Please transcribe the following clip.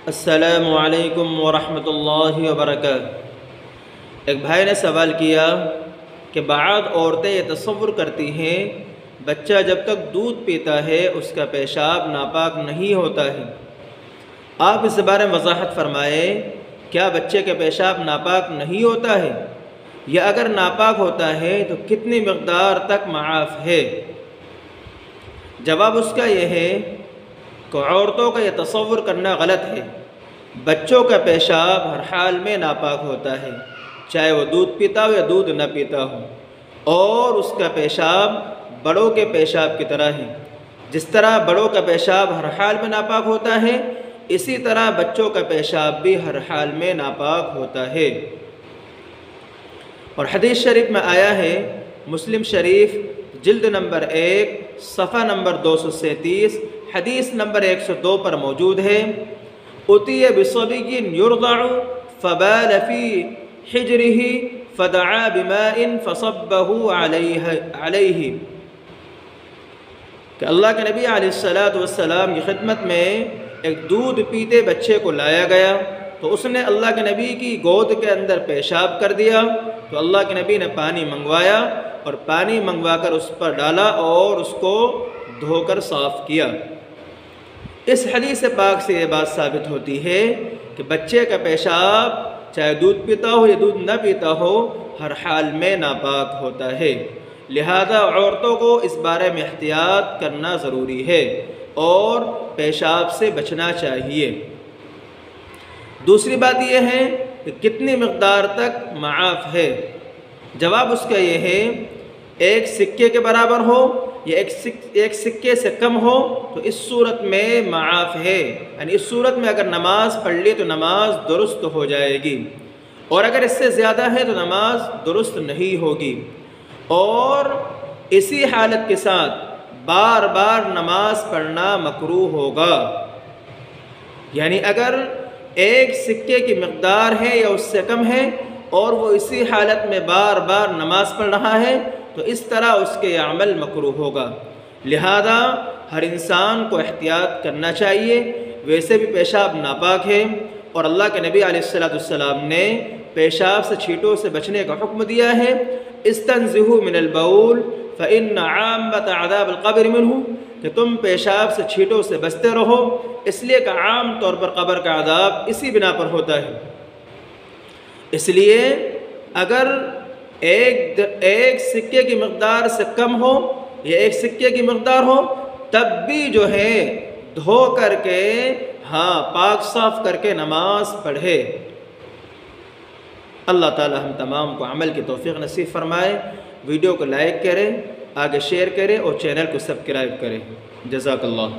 السلام علیکم ورحمۃ اللہ وبرکاتہ۔ ایک بھائی نے سوال کیا کہ بعض عورتیں یہ تصور کرتی ہیں بچہ جب تک دودھ پیتا ہے اس کا پیشاب ناپاک نہیں ہوتا ہے۔ آپ اس بارے میں وضاحت فرمائیں، کیا بچے کا پیشاب ناپاک نہیں ہوتا ہے، یا اگر ناپاک ہوتا ہے تو کتنی مقدار تک معاف ہے؟ جواب اس کا یہ ہے کہ عورتوں کا یہ تصور کرنا غلط ہے۔ بچوں کا پیشاب ہر حال میں ناپاک ہوتا ہے، چاہے وہ دودھ پیتا ہو یا دودھ نہ پیتا ہو، اور اس کا پیشاب بڑوں کے پیشاب کی طرح ہے۔ جس طرح بڑوں کا پیشاب ہر حال میں ناپاک ہوتا ہے، اسی طرح بچوں کا پیشاب بھی ہر حال میں ناپاک ہوتا ہے۔ اور حدیث شریف میں آیا ہے، مسلم شریف جلد نمبر 1 صفحہ نمبر 237 حدیث نمبر 102 پر موجود ہے، اُتِیَ بِصَبِيٍّ يُرْضَعُ فَبَالَ فِي حِجْرِهِ فَدَعَا بِمَاءٍ فَصَبَّهُ عَلَيْهِ، کہ اللہ کے نبی علیہ السلام کی خدمت میں ایک دودھ پیتے بچے کو لایا گیا تو اس نے اللہ کے نبی کی گود کے اندر پیشاب کر دیا، تو اللہ کے نبی نے پانی منگوایا اور پانی منگوا کر اس پر ڈالا اور اس کو دھو کر صاف کیا۔ اس حدیث پاک سے یہ بات ثابت ہوتی ہے کہ بچے کا پیشاب چاہے دودھ پیتا ہو یا دودھ نہ پیتا ہو ہر حال میں ناپاک ہوتا ہے، لہذا عورتوں کو اس بارے میں احتیاط کرنا ضروری ہے اور پیشاب سے بچنا چاہیے۔ دوسری بات یہ ہے کہ کتنی مقدار تک معاف ہے؟ جواب اس کا یہ ہے، ایک سکے کے برابر ہو یا ایک سکے سے کم ہو تو اس صورت میں معاف ہے، یعنی اس صورت میں اگر نماز پڑھ لی تو نماز درست ہو جائے گی، اور اگر اس سے زیادہ ہے تو نماز درست نہیں ہوگی۔ اور اسی حالت کے ساتھ بار بار نماز پڑھنا مکروہ ہوگا، یعنی اگر ایک سکے کی مقدار ہے یا اس سے کم ہے اور وہ اسی حالت میں بار بار نماز پڑھ رہا ہے تو اس طرح اس کے عمل مکروہ ہوگا، لہذا ہر انسان کو احتیاط کرنا چاہیے۔ ویسے بھی پیشاب ناپاک ہے اور اللہ کے نبی علیہ السلام نے پیشاب سے چھینٹوں سے بچنے کا حکم دیا ہے، استنزہوا من البول فإن عامۃ عذاب القبر منہ، کہ تم پیشاب سے چھینٹوں سے بچتے رہو، اس لیے کہ عام طور پر قبر کا عذاب اسی بنا پر ہوتا ہے۔ اس لیے اگر ایک سکے کی مقدار سے کم ہو یا ایک سکے کی مقدار ہو تب بھی جو ہے دھو کر کے پاک صاف کر کے نماز پڑھے۔ اللہ تعالی ہم تمام کو عمل کی توفیق نصیب فرمائے۔ ویڈیو کو لائک کریں، آگے شیئر کریں اور چینل کو سبسکرائب کریں۔ جزاک اللہ۔